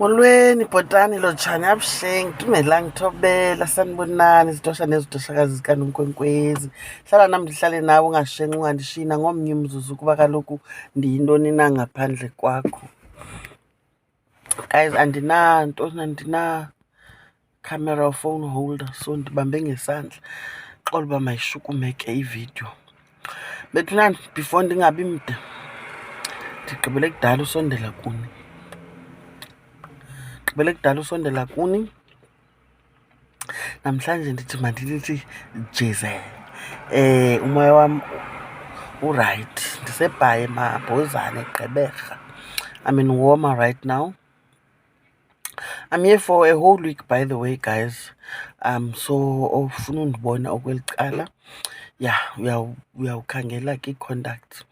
Molweni bhotani lotshani abuhlenge ndimelanga thobela sanibonani zidosha nezidoshakazi zikaNonkwenkwezi. Hlala nam ndihlale nawe ungashenxi ungandishina ngomnye umzuzu kuba kaloku ndiyintoni na ngaphandle kwakho. Guys, andina camera or phone holder, so ndibambe ngesandla. Xola uba mayishukumeke ividiyo. Bethunani, before ndingabi mde, ndigqibele kudala usondela kuni. Namhlanje ndithi mandilithi jize. Umoya wam urayithi. Ndisebhayi emabhozane egqeberha. I'm in warmer right now. I'm here for a whole week, by the way, guys. So ofuna undibona okweli cala. Yeah, uyawukhangela ki-contact.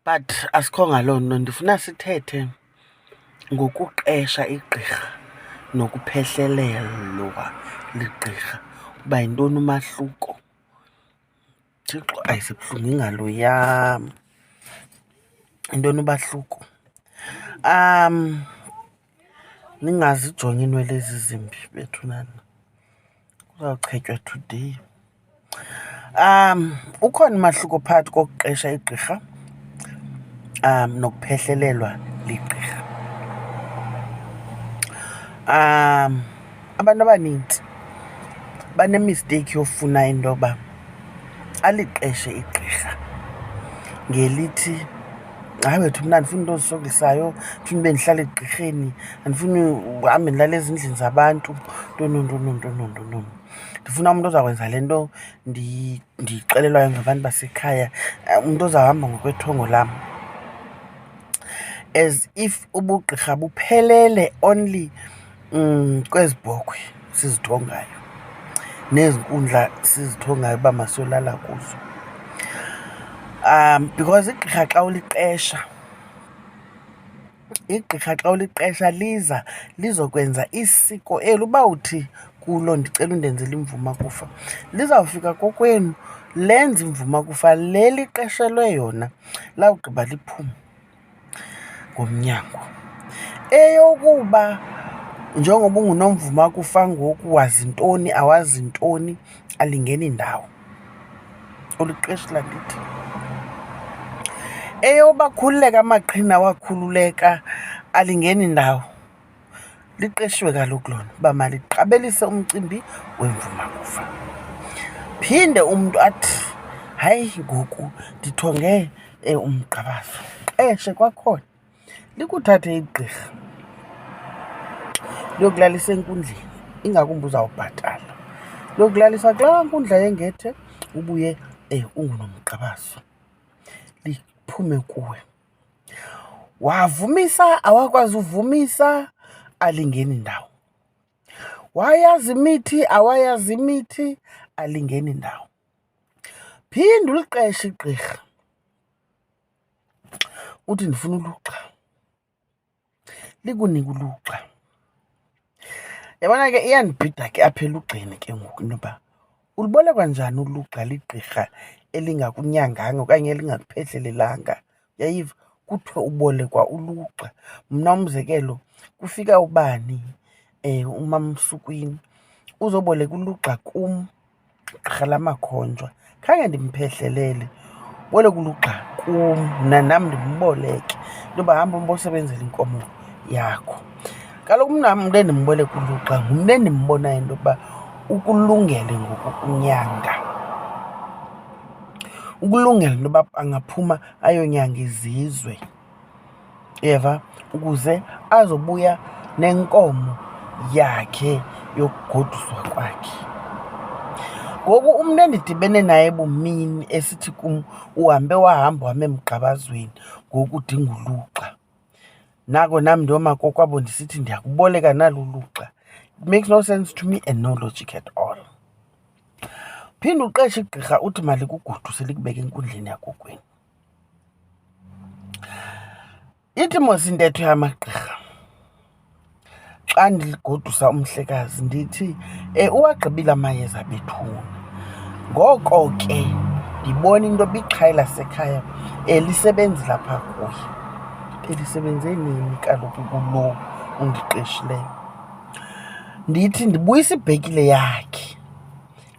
But asikho ngaloo nto, ndifuna sithethe ngokuqesha igqirha nokuphehlelelwa ligqirha. Uba yintoni umahluko? Thixo ayisebuhlungu ingalo yam. Yintoni umahluko? Ningazijongi iinwele ezizimbi bethunana. Kuzawuchetywa today. Ukhona umahluko phakathi kokuqesha igqirha nokuphehlelelwa ligqirha. Abantu abanintsi banemisteyikhi yofuna into yoba aliqeshe igqirha ngelithi, hayi wethu mna andifuni into ezisokolisayo, ndifuna ube ndihlala egqirheni, andifuni uhambe ndilala ezindlini zabantu, ntono. Ndifuna umntu ozakwenza le nto ndiyixelelwayo ngabantu basekhaya, umntu ozawuhamba ngokwethongo lam. As if ubugqirha buphelele only kwezi bhokhwe sizithongayo nezi nkundla sizithongayo uba masiyolala kuzo. Because igqirha xa uliqesha lizokwenza isiko eli uba uthi kulo ndicela undenzele imvuma kufa, lizawufika kokwenu lenze imvuma kufa le liqeshelwe yona, lawugqiba liphume ngomnyango. Eyokuba njengoba ungunomvuma kufa ngoku wazi ntoni awazi ntoni, alingeni ndawo. Uliqeshela ndithi. Eyoba khululeka amaqhina wakhululeka, alingeni ndawo. Liqeshiwe kaloku lona uba maliqabelise umcimbi wemvuma kufa. Phinde umntu athi, hayi ngoku ndithonge umgqabazo. Qeshe kwakhona. Likuthathe igqirha liyokulalisa enkundleni, ingakumbi uzawubhatala. Liyokulalisa kulaa nkundla yengethe, ubuye ungunomgqabazo. Liphume kuwe. Wavumisa, awakwazi uvumisa, alingeni ndawo. Wayazi imithi, awayazi imithi, alingeni ndawo. Phinde uliqeshe igqirha. Uthi ndifuna uluxa. Likunike uluxa. Yabona ke iyandibhida ke apha elugxeni ke ngoku intoba ulibolekwa njani uluxa ligqirha elingakunyanganga okanye elingakuphehlelelanga. Yayiva kuthiwe ubolekwa uluxa. Mna umzekelo, kufika ubani uMamSukwini uzoboleka uluxa kum, gqirha lamakhonjwa, khange ndimphehlelele, boleka uluxa kum, mna nam ndimboleke intoba hamba mbosebenzela inkomo yakho. Kaloku mna umntu endimboleka uluxa ngumntu endimbonayo into yokuba ukulungele ngokukunyanga. Ukulungela into yoba angaphuma ayonyanga izizwe, uyeva, ukuze azobuya nenkomo yakhe yokugoduswa kwakhe. Ngoku umntu endidibene naye ebumini esithi kum uhambe wahamba wame emgqabazweni ngoku udinga uluxa, nako nam ndiyomakokwabo ndisithi ndiyakuboleka nalo uluxa. It makes no sense to me and no logic at all. Phinde uqeshe igqirha uthi malikugoduse likubeke enkundleni yakokwenu. Ithi mos intetho yamagqirha xa ndiligodusa umhlekazi ndithi uwagqibile amayeza bethuna. Ngoko ke ndibona into yoba iqhayi lasekhaya lisebenzi lapha kuye. Lisebenze nini kaloku kulo undiqeshileyo, ndithi ndibuyisa ibhekile yakhe.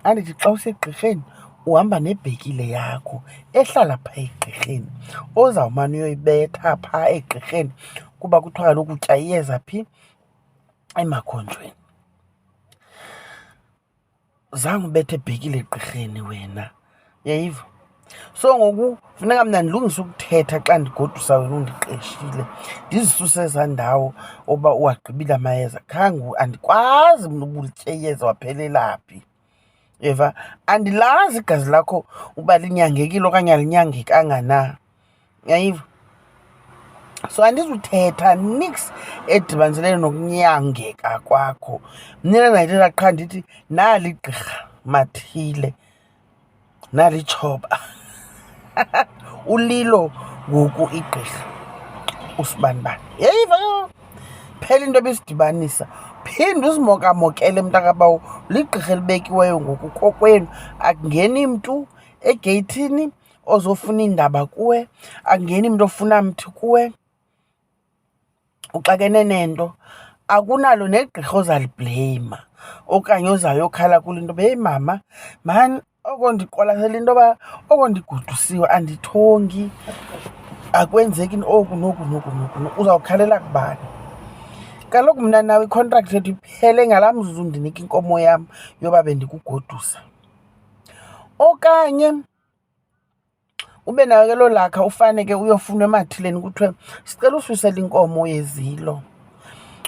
Andithi xa usegqirheni uhamba nebhekile yakho ehlala phaa egqirheni ozawumane uyoyibetha phaa egqirheni kuba kuthiwa kaloku utya iyeza phi emakhonjweni. Zange ubethe ebhekile egqirheni wena, uyayiva? So ngoku funeka mna ndilungise ukuthetha xa ndigodusa wena undiqeshile, ndizisuse ezaa ndawo oba uwagqibile amayeza. Khange andikwazi mna uba ulitye iyeza waphelela phi, eva? Andilazi igazi lakho uba linyangekile okanye alinyangekanga na, uyayiva? So andizuthetha nix edibaniselene nokunyangeka kwakho. Mnina ndayithetha qha ndithi nali igqirha mathile, nali itshoba ulilo ngoku igqirha usibanibani. Yayiva phela into ebisidibanisa. Phinde uzimokamokele mntakabawo, ligqirha elibekiweyo ngoku kokwenu. Akungeni mntu egeyithini ozofuna iindaba kuwe, akungeni mntu ofuna mthi kuwe. Uxakene nento, akunalo negqirha ozalibleyima okanye ozayokhala kule into yoba heyi mama, mani oko ndiqwalasela into yoba oko ndigodusiwe andithongi, akwenzeki oku noku noku noku. Uzawukhalela kubani? Kaloku mna nawe ikhontrakthi yethu iphele ngalaa mzuzu ndinika inkomo yam yoba bendikugodusa. Okanye ube nayo ke loo lakha ufane ke uyofunwa emathileni kuthiwe sicela ususela inkomo yezilo,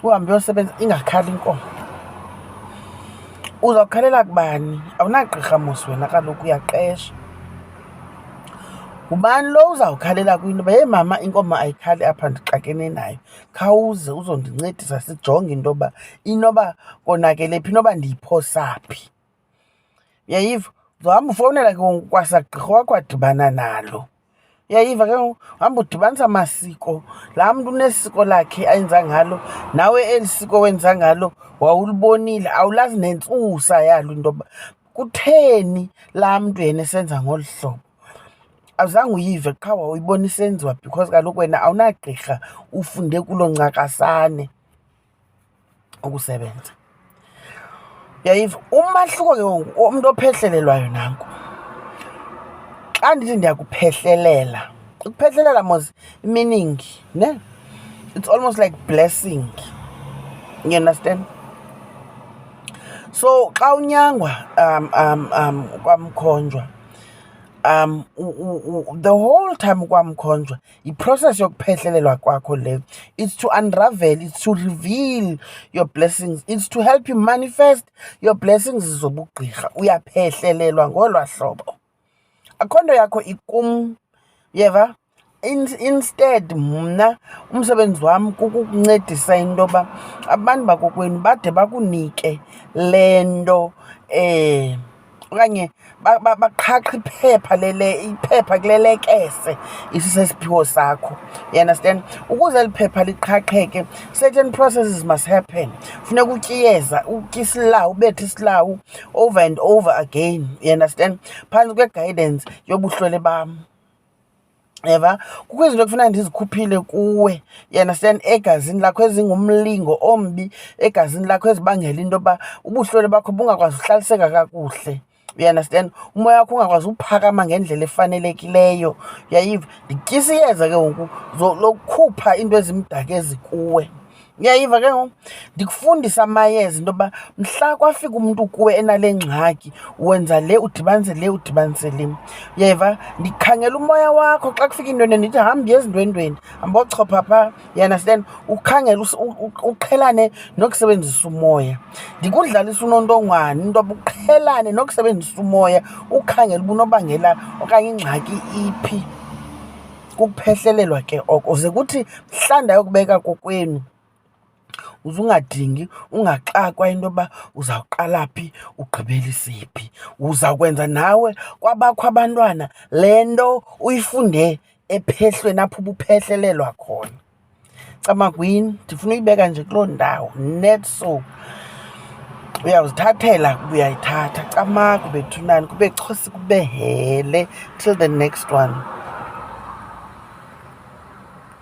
uhambe uyosebenza ingakhali inkomo. Uzawukhalela kubani? Awunagqirha mos wena, kaloku uyaqesha. Ngubani lo uzawukhalela kwinto yoba heyi mama, inkomo ayikhali apha ndixakene nayo, khawuze uzondincedisa sijonge into yoba inoba konakele phi, inoba ndiyiphosa phi. Uyayiva? Uzohamba ufowunela ke ngoku kwasagqirha wakho wadibana nalo. Uyayiva ke ngoku? Hamba udibanisa amasiko. Laa mntu unesiko lakhe ayenza ngalo, nawe eli siko wenza ngalo wawulibonile, awulazi nentsusa yalo into yoba kutheni laa mntu yena esenza ngolu hlobo. Awuzange uyive qha wawuyibona isenziwa because kaloku wena awunagqirha ufunde kuloo ncakasane ukusebenza. Uyayiva? Umahluko ke ngoku umntu ophehlelelwayo nanku. Xa ndithi ndiyakuphehlelela, ukuphehlelela mos meaning, ne? It's almost like blessing. You understand? So xa unyangwa kwamkhonjwa, the whole time kwamkhonjwa iprocess yokuphehlelelwa kwakho leyo. It's to unravel, it's to reveal your blessings, it's to help you manifest your blessings zobugqirha. Uyaphehlelelwa ngolwa hlobo, akho nto yakho ikum, yeva? Instead mna umsebenzi wam kukukuncedisa into yoba abantu bakokwenu bade bakunike le nto okanye baqhaqhe iphepha kulelekese isisesiphiwo sakho. You understand? Ukuze eli phepha liqhaqheke, certain processes must happen. Funeka utye iyeza, utye isilawu, ubethe isilawu over and over again. You understand? Phantsi kwe-guidance yobuhlwele bam. Eva? Kukho izinto ekufuneka ndizikhuphile kuwe, you understand, egazini lakho ezingumlingo ombi egazini lakho ezibangela into yoba ubuhlwele bakho bungakwazi uhlaliseka kakuhle. You understand? Umoya wakho ungakwazi uphakama ngendlela efanelekileyo. Uyayiva? Ndityisa iyeza ke ngoku lokukhupha into ezimdaka ezikuwe. Uyayiva ke ngoku? Ndikufundisa amayeza into yoba mhla kwafika umntu kuwe enale ngxaki wenza le, udibanise le, udibanise le. Uyayiva? Ndikhangela umoya wakho xa kufika intwende ndithi hamba ezindwendweni, hamba ochopha phaa. You understand? Ukhangele uqhelane nokusebenzisa umoya. Ndikudlalisa unontongwane into yoba uqhelane nokusebenzisa umoya, ukhangele uba unobangela okanye ingxaki iphi. Kukuphehlelelwa ke oko, ze kuthi mhla ndayokubeka kokwenu uzungadingi, ungaxakwa into yoba uzawuqala phi ugqibelise phi. Uzawukwenza nawe kwabakho abantwana le nto uyifunde ephehlweni apho ubuphehlelelwa khona. Camagwini, ndifuna uyibeka nje kuloo ndawo, net so. Uyawuzithathela, uyayithatha. Camagu bethunani, kube xosi, kube hele. Till the next one.